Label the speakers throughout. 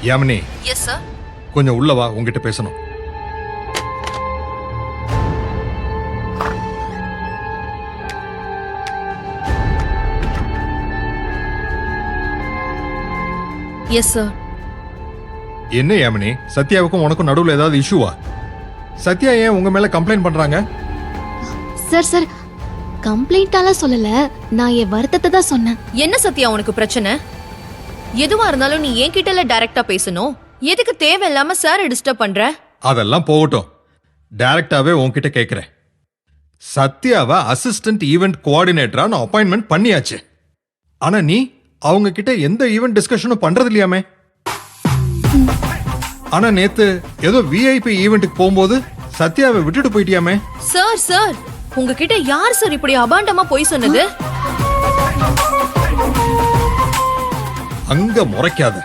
Speaker 1: Yamini,
Speaker 2: yes sir.
Speaker 1: கொஞ்சம் உள்ள வா, உங்ககிட்ட பேசணும்.
Speaker 2: Yes sir.
Speaker 1: என்ன யாமினி, சத்யாவுக்கும் உனக்கும் நடுவுல ஏதாவது இஷ்யூவா? சத்யா ஏன் உங்க மேல கம்ப்ளைண்ட் பண்றாங்க?
Speaker 3: சார் சார் கம்ப்ளைண்டால சொல்லல, நான் என் வருத்தத்தை தான் சொன்னேன்.
Speaker 2: என்ன சத்யா உனக்கு பிரச்சனை? எதுவா இருந்தாலும் நீ என்கிட்ட டைரக்டா பேசணும். எதுக்கு தேவையில்லாம சார் டிஸ்டர்ப் பண்ற?
Speaker 1: அதெல்லாம் போகட்டும், டைரக்டாவே உன்கிட்ட கேக்குறேன். சத்யாவை அசிஸ்டன்ட் ஈவென்ட் கோஆர்டினேட்டரா நான் அப்பாயின்மெண்ட் பண்ணியாச்சு. ஆனா நீ அவங்க கிட்ட எந்த ஈவென்ட் டிஸ்கஷனும் பண்றது இல்லையாமே. ஆனா நேத்து ஏதோ விஐபி ஈவென்ட்டுக்கு போகும்போது சத்யாவை விட்டுட்டு போயிட்டியாமே.
Speaker 2: சார் சார் உங்ககிட்ட யார் சார் இப்படி அபாண்டமா போய் சொன்னது?
Speaker 1: அங்க முறைக்காத.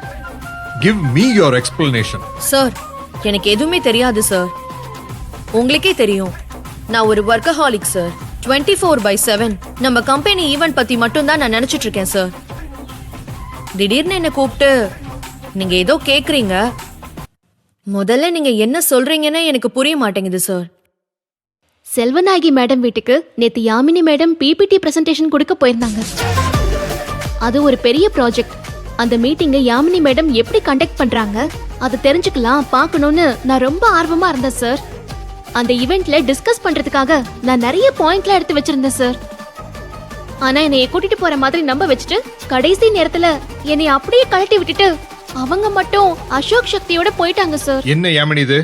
Speaker 1: Give me your explanation.
Speaker 2: Sir எனக்கு எதுவுமே தெரியாது சார். உங்களுக்கே தெரியும் நான் ஒரு வர்க்கஹாலிக் சார். 24/7 நம்ம கம்பெனி ஈவென்ட் பத்தி மட்டும் தான் நான் நினைச்சிட்டு இருக்கேன் சார். திடீர்னு என்ன கூப்பிட்டு நீங்க ஏதோ கேக்குறீங்க. முதல்ல நீங்க என்ன சொல்றீங்கன்னு எனக்கு புரிய மாட்டேங்குது சார்.
Speaker 3: செல்வநாயகி மேடம் வீட்டுக்கு நேத்து யாமினி மேடம் பிபிடி பிரசன்டேஷன் கொடுக்க போயிருந்தாங்க. அது ஒரு பெரிய ப்ராஜெக்ட். அந்த மீட்டிங்கை யாமினி மேடம் எப்படி கண்டக்ட் பண்றாங்க அதை தெரிஞ்சுக்கலாம் பார்க்கணும்னு நான் ரொம்ப ஆர்வமா இருந்தேன் சார். அந்த ஈவெண்ட்ல டிஸ்கஸ் பண்றதுக்காக நான் நிறைய பாயிண்ட்ல எடுத்து வச்சிருந்தேன் சார். ஆனா என்னைய கூட்டிட்டு போற மாதிரி நம்ப வச்சுட்டு கடைசி நேரத்துல என்னை அப்படியே கழட்டி விட்டுட்டு அவங்க மட்டும் அசோக் சக்தியோட போயிட்டாங்க சார்.
Speaker 1: என்ன யாமினி இது?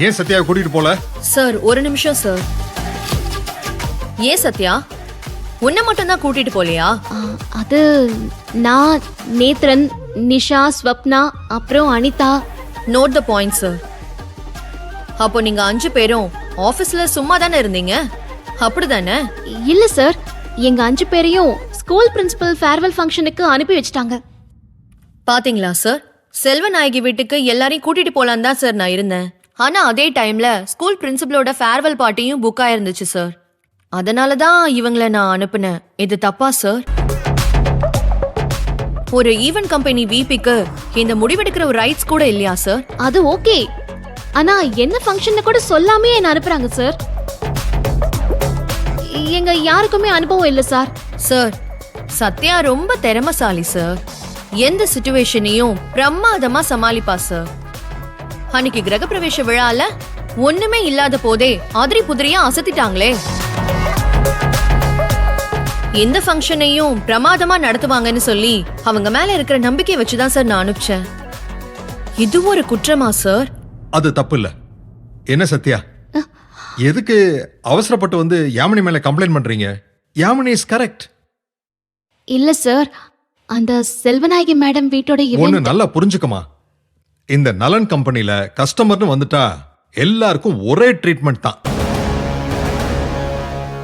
Speaker 1: ஏன் சத்யாவை கூட்டிட்டு போல?
Speaker 2: சார் ஒரு நிமிஷம் சார். ஏன் சத்யா உன்னை மட்டும் தான் கூட்டிட்டு போலையா?
Speaker 3: அது நான், நேத்ரன், நிஷா, ஸ்வப்னா, அப்புறம் Anitha.
Speaker 2: Note the point sir. அப்போ நீங்க 5 பேரும் ஆபீஸ்ல சும்மா தானே இருந்தீங்க, அப்படிதானே?
Speaker 3: இல்ல சார், எங்க 5 பேரையும் ஸ்கூல் பிரின்சிபல் ஃபேர்வெல் ஃபங்க்ஷனுக்கு அனுப்பி வச்சிட்டாங்க.
Speaker 2: பாத்தீங்களா சார், செல்வநாயகி வீட்டுக்கு எல்லாரையும் கூட்டிட்டு போலான்னு தான் சார் நான் இருந்தேன். ஆனா அதே டைம்ல ஸ்கூல் பிரின்சிபலோட ஃபேர்வெல் பார்ட்டியும் புக் ஆயிருந்துச்சு சார். அதனால தான் இவங்கள நான் அனுப்புனேன். இது தப்பா சார்? ஒரு ஈவென்ட் கம்பெனி விபிக்கு இந்த முடிவெடுக்கிற ஒரு ரைட்ஸ் கூட இல்லையா சார்?
Speaker 3: அது ஓகே, ஆனா என்ன ஃபங்க்ஷன் கூட சொல்லாமே என்ன அனுப்புறாங்க சார். எங்க யாருக்குமே அனுபவம் இல்ல சார்.
Speaker 2: சார் சத்யா ரொம்ப திறமைசாலி சார். எந்த சிச்சுவேஷனையும் பிரமாதமா சமாளிப்பா சார். அன்னைக்கு கிரகப்பிரவேச விழால ஒண்ணுமே இல்லாத போதே அதிரி புதிரியா அசத்திட்டாங்களே. எந்த ஃபங்க்ஷனையும் பிரமாதமா நடத்துவாங்கன்னு சொல்லி அவங்க மேல இருக்கிற நம்பிக்கை வச்சுதான் சார் நான் அனுப்பிச்சேன். இது ஒரு குற்றமா சார்?
Speaker 1: அது தப்பு இல்ல. என்ன சத்யா, எதுக்கு அவசரப்பட்டு வந்து யாமினி மேல கம்ப்ளைண்ட் பண்றீங்க? Yamini is correct.
Speaker 3: இல்ல சார், அந்த செல்வநாயகி மேடம் வீட்டோட
Speaker 1: ஒன்னு நல்லா புரிஞ்சுக்கமா. இந்த நலன் கம்பெனில கஸ்டமர்னு வந்துட்டா எல்லாருக்கும் ஒரே ட்ரீட்மெண்ட் தான்.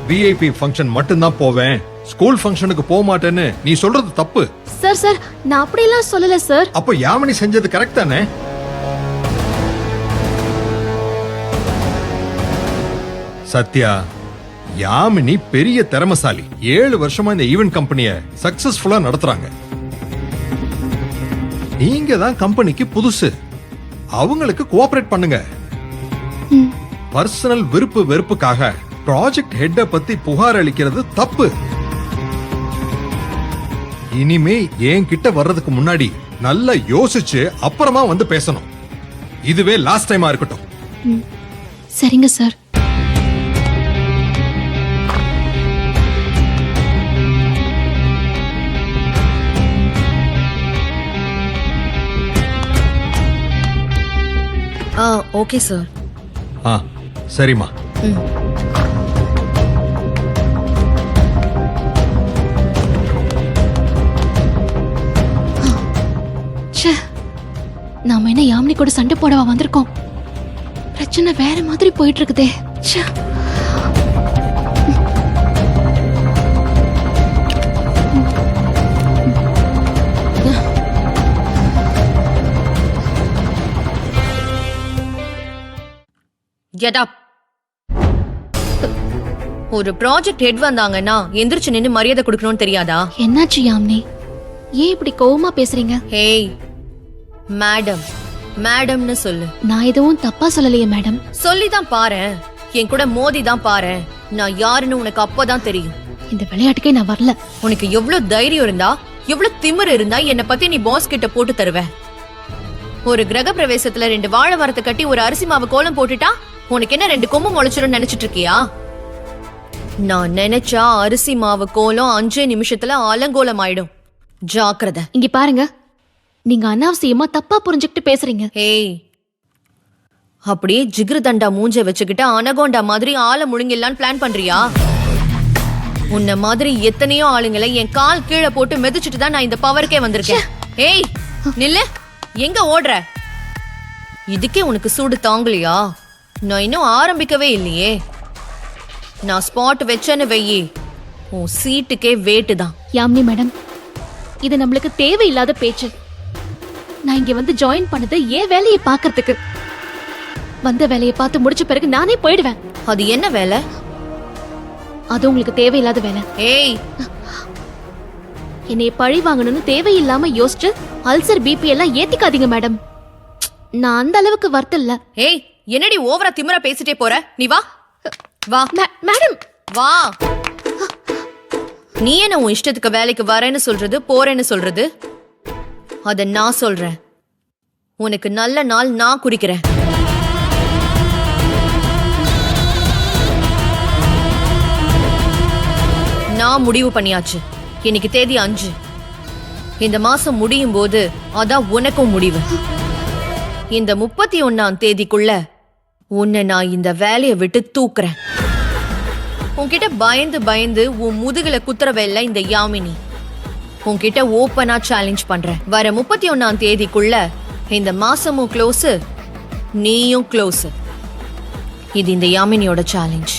Speaker 1: விஐபி ஃபங்க்ஷன் மட்டும் தான் போவேன், ஸ்கூல் ஃபங்க்ஷனுக்கு போக மாட்டேன்னு நீ சொல்றது தப்பு.
Speaker 3: சார் சார் நான் அப்படியெல்லாம் சொல்லல சார்.
Speaker 1: அப்ப யாமினி செஞ்சது கரெக்ட் தானே? சத்யா, யாமினி பெரிய திறமசாலி. 7 வருஷமா இந்த ஈவென்ட் கம்பெனிய சக்சஸ்ஃபுல்லா நடத்துறாங்க. நீங்க தான் கம்பெனிக்கு புதுசு. அவங்களுக்கு கோஆபரேட் பண்ணுங்க. பர்சனல் விருப்பு வெறுப்புக்காக ப்ராஜெக்ட் ஹெட்ட பத்தி புகார் அளிக்கிறது தப்பு. இனிமே என்கிட்ட வர்றதுக்கு முன்னாடி நல்லா யோசிச்சு அப்புறமா வந்து பேசணும். இதுவே லாஸ்ட் டைமா இருக்கட்டும்.
Speaker 3: சரிங்க சார்.
Speaker 2: Okay sir.
Speaker 1: சரிம்மா.
Speaker 3: நாம என்ன யாமினி கூட சண்டை போடவா வந்திருக்கோம்? பிரச்சனை வேற மாதிரி போயிட்டு இருக்குதே.
Speaker 2: Get up. ஒரு ப்ராஜெக்ட் ஹெட் வந்தாங்கன்னா எந்திரிச்சு நின்னு மரியாதை கொடுக்கணும்னு தெரியாதா?
Speaker 3: என்னாச்சு யாமினி, ஏன் இப்படி கோவமா பேசுறீங்க?
Speaker 2: ஹேய், மேடம் மேடம்னு சொல்லு.
Speaker 3: நான் எதுவும் தப்பா சொல்லலையே மேடம்.
Speaker 2: சொல்லிதான் பாரேன், என் கூட மோதி தான் பாரேன், நான் யாருன்னு உனக்கு அப்பதான் தெரியும்.
Speaker 3: இந்த விளையாட்டுக்கே நான் வரல.
Speaker 2: உனக்கு எவ்வளவு தைரியம் இருந்தா, எவ்வளவு திமிரு இருந்தா என்னை பத்தி நீ பாஸ் கிட்ட போட்டு தருவ? ஒரு கிரக பிரவேசத்துல 2 வாழை மரத்தை கட்டி ஒரு அரிசி மாவு கோலம் போட்டுட்டா உனக்கு என்ன 2 கொம்பு முளைச்சிடும் நினைச்சிட்டு இருக்கியா? நான் நினைச்சா அரிசி மாவு கோலம் 5 நிமிஷத்துல அலங்கோலம் ஆயிடும். ஜாக்கிரதை.
Speaker 3: இங்க பாருங்க, நீங்க அனாவசியமா தப்பா புரிஞ்சுக்கிட்டு பேசுறீங்க.
Speaker 2: ஏய், அப்படியே ஜிகிரு தண்டா மூஞ்ச வச்சுக்கிட்டு அனகோண்டா மாதிரி ஆளை முழுங்கிடலான்னு பிளான் பண்றியா? உன்ன மாதிரி எத்தனையோ ஆளுங்களை என் கால் கீழே போட்டு மிதிச்சிட்டு தான் நான் இந்த பவருக்கே வந்திருக்கேன். ஏய் நில்லு, எங்க ஓடுற? இதுக்கே உனக்கு சூடு தாங்கலையா? நான் இன்னும் ஆரம்பிக்கவே இல்லையே. நான் ஸ்பாட் வச்சேன்னு வெயி, உன் சீட்டுக்கே வேட்டு தான்.
Speaker 3: யாமினி மேடம், இது நம்மளுக்கு தேவையில்லாத பேச்சு. நான் இங்க வந்து ஜாயின் பண்ணது ஏன் வேலையை பாக்குறதுக்கு. வந்த வேலையை பார்த்து முடிச்ச பிறகு நானே போயிடுவேன்.
Speaker 2: அது என்ன வேலை?
Speaker 3: அது உங்களுக்கு தேவையில்லாத வேலை.
Speaker 2: ஏய்,
Speaker 3: என்னைய பழி வாங்கணும்னு தேவையில்லாம யோசிச்சு அல்சர் பிபி எல்லாம் ஏத்திக்காதீங்க மேடம். நான் அந்த அளவுக்கு வருத்தம் இல்ல.
Speaker 2: ஏய், என்னடி ஓவரா திமிரா பேசிட்டே போற? நீ வா வா
Speaker 3: மேடம்,
Speaker 2: வா. நீ என்ன உன் இஷ்டத்துக்கு வேலைக்கு வரேன்னு சொல்றது, போறேன்னு சொல்றது? அத நான் சொல்றேன். உனக்கு நல்ல நாள் நான் குறிக்கிறேன். நான் முடிவு பண்ணியாச்சு. இன்னைக்கு தேதி 5. இந்த மாசம் முடியும் போது அதான் உனக்கும் முடிவு. இந்த 31ஆம் தேதிக்குள்ள உன்னை நான் இந்த வேலையை விட்டு தூக்குறேன். உன்கிட்ட பயந்து பயந்து உன் முதுகுல குத்துறவல்ல இந்த யாமினி. உன்கிட்ட ஓப்பனா சேலஞ்ச் பண்றேன். வர 31ஆம் தேதிக்குள்ள இந்த மாசமும் க்ளோஸ், நீயும் க்ளோஸ். இது இந்த யாமினியோட சேலஞ்ச்.